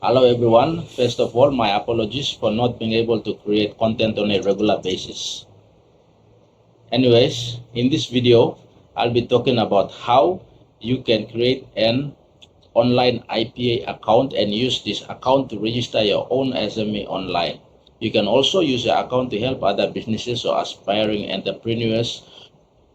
Hello everyone. First of all, my apologies for not being able to create content on a regular basis. Anyways, in this video, I'll be talking about how you can create an online IPA account and use this account to register your own SME online. You can also use your account to help other businesses or aspiring entrepreneurs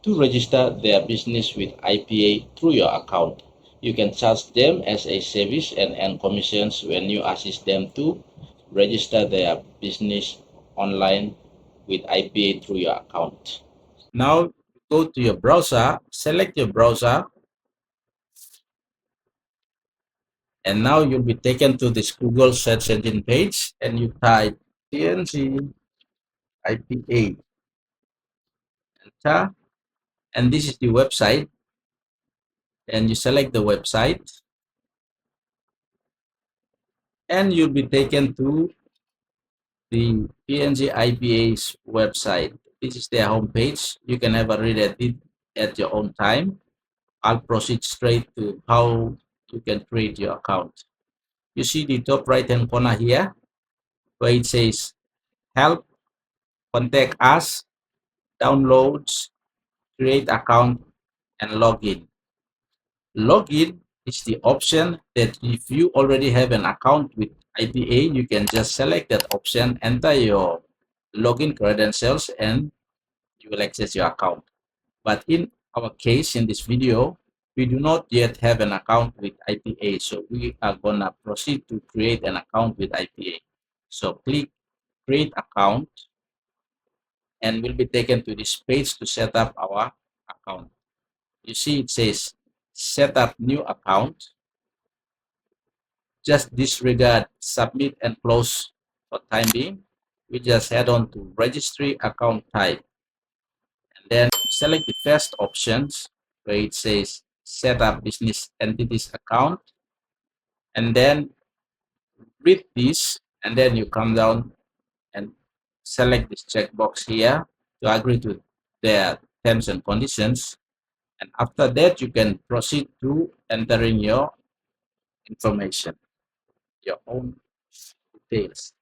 to register their business with IPA through your account. You can charge them as a service and earn commissions when you assist them to register their business online with IPA through your account. Now go to your browser, select your browser, and now you'll be taken to this Google search engine page and you type PNG IPA, enter, and this is the website, and you select the website and you'll be taken to the PNG IPA's website. This is their homepage. You can have a read at it at your own time. I'll proceed straight to how you can create your account. You see the top right hand corner here where it says help, contact us, downloads, create account, and login. Login is the option that if you already have an account with IPA, you can just select that option, enter your login credentials, and you will access your account. But in our case, in this video, we do not yet have an account with IPA. So we are gonna proceed to create an account with IPA. So click create account and we'll be taken to this page to set up our account. You see it says set up new account. Just disregard submit and close for time being. We just head on to registry account type. And then select the first options where it says set up business entities account, and then read this, and then you come down and select this checkbox here to agree to their terms and conditions, and after that you can proceed to entering your information, your own details.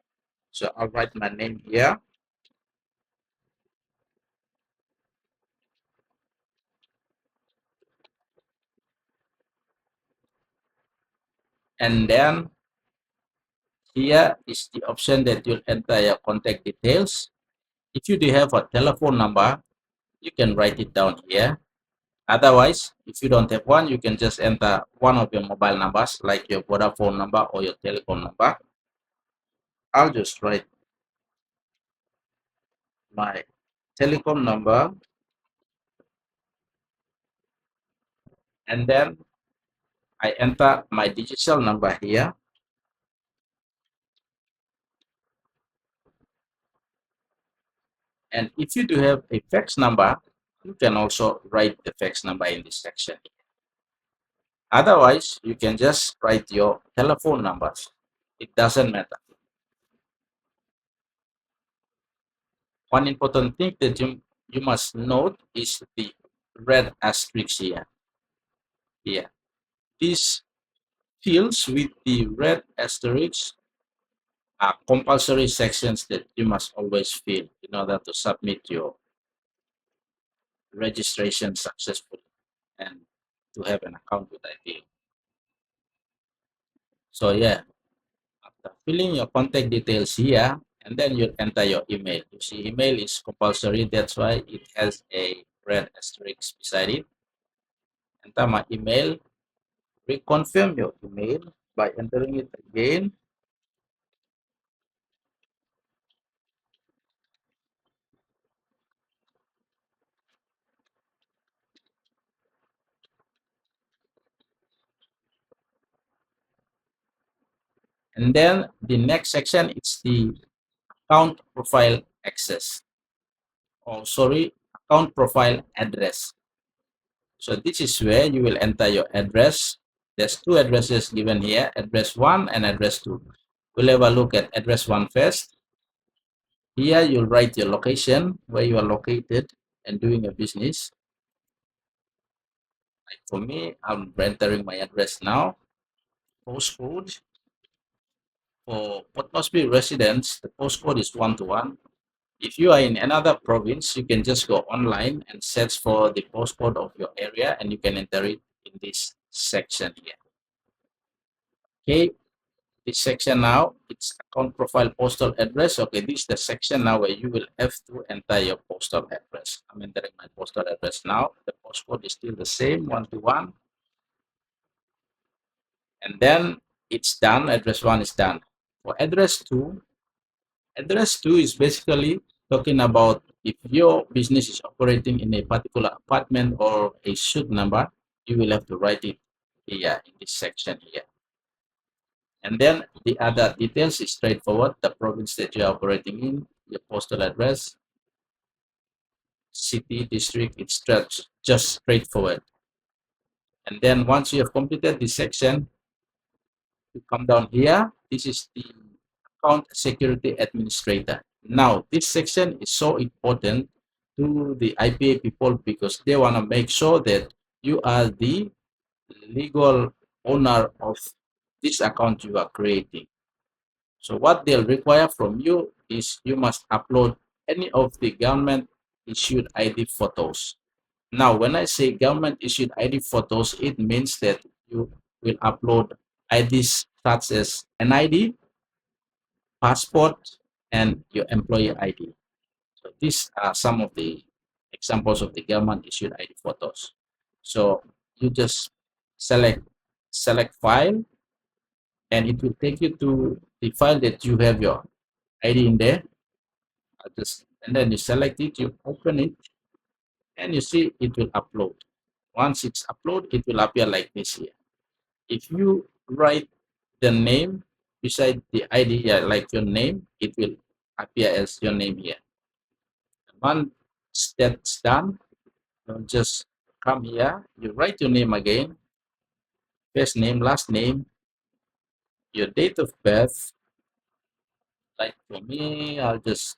So I'll write my name here, and then here is the option that you'll enter your contact details. If you do have a telephone number, you can write it down here. Otherwise, if you don't have one, you can just enter one of your mobile numbers, like your Vodafone number or your telecom number. I'll just write my telecom number, and then I enter my digital number here. And if you do have a fax number, you can also write the fax number in this section. Otherwise, you can just write your telephone numbers. It doesn't matter. One important thing that you must note is the red asterisk here. Here. These fields with the red asterisk are compulsory sections that you must always fill in order to submit your registration successfully and to have an account with IPA. So yeah, after filling your contact details here, and then you enter your email. You see, email is compulsory. That's why it has a red asterisk beside it. Enter my email. Reconfirm your email by entering it again. And then the next section is the account profile access. Oh, sorry, account profile address. So this is where you will enter your address. There's two addresses given here, address 1 and address 2. We'll have a look at address 1 first. Here you'll write your location, where you are located and doing a business. Like for me, I'm entering my address now. Postcode. For what must be residents, the postcode is 1 to 1. If you are in another province, you can just go online and search for the postcode of your area and you can enter it in this section here. Okay, this section now, it's account profile postal address. Okay, this is the section now where you will have to enter your postal address. I'm entering my postal address now. The postcode is still the same, 1 to 1. And then it's done. Address 1 is done. For address 2 is basically talking about if your business is operating in a particular apartment or a suite number, you will have to write it here in this section here. And then the other details is straightforward. The province that you are operating in, your postal address, city, district, it's just straightforward. And then once you have completed this section, you come down here. This is the account security administrator. Now, this section is so important to the IPA people because they want to make sure that you are the legal owner of this account you are creating. So what they'll require from you is you must upload any of the government issued ID photos. Now, when I say government issued ID photos, it means that you will upload IDs such as an ID, passport, and your employee ID. So these are some of the examples of the government issued ID photos. So you just select file and it will take you to the file that you have your ID in there. And then you select it, you open it, and you see it will upload. Once it's uploaded, it will appear like this here. If you write the name beside the ID, yeah, like your name, it will appear as your name here. Once that's done, you just come here, you write your name again, first name, last name, your date of birth. Like for me, I'll just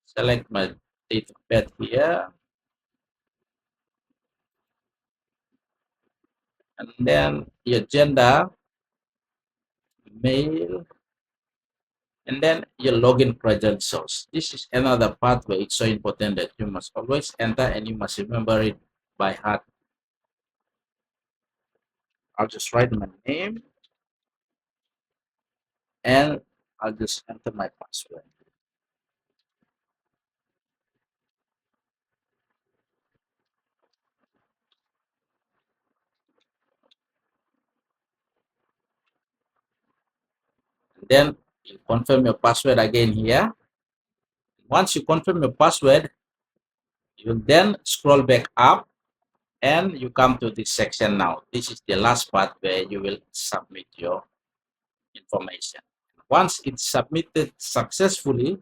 select my date of birth here, and then your gender, male, and then your login credentials. This is another part where it's so important that you must always enter and you must remember it by heart. I'll just write my name and I'll just enter my password. And then you confirm your password again here. Once you confirm your password, you then scroll back up and you come to this section now. This is the last part where you will submit your information. Once it's submitted successfully,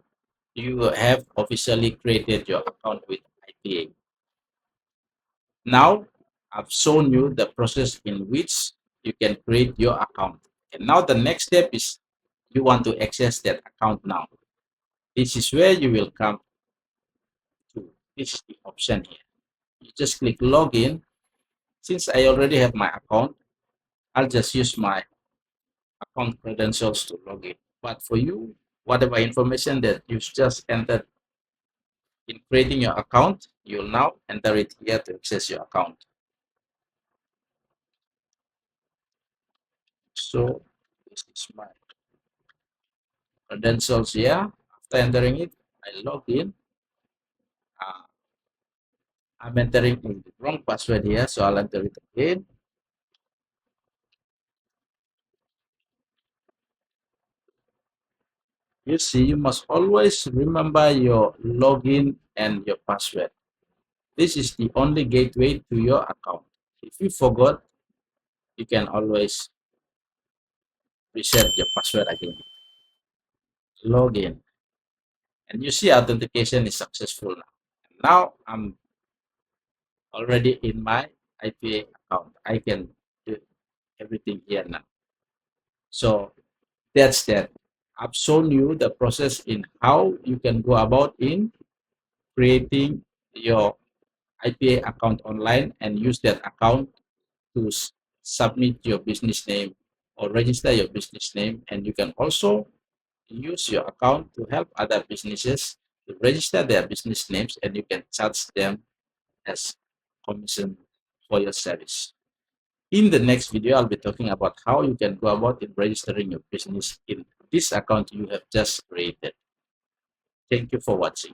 you have officially created your account with IPA. Now, I've shown you the process in which you can create your account. And now the next step is you want to access that account now. This is where you will come to. This is the option here. You just click login. Since I already have my account, I'll just use my account credentials to log in. But for you, whatever information that you just entered in creating your account, you'll now enter it here to access your account. So this is my credentials here. After entering it, I log in. I'm entering in the wrong password here, so I'll enter it again. You see, you must always remember your login and your password. This is the only gateway to your account. If you forgot, you can always reset your password again. Login. And you see authentication is successful now. Now I'm already in my IPA account. I can do everything here now. So that's that. I've shown you the process in how you can go about in creating your IPA account online and use that account to submit your business name or register your business name, and you can also use your account to help other businesses to register their business names, and you can charge them as commission for your service. In the next video, I'll be talking about how you can go about in registering your business in this account you have just created. Thank you for watching.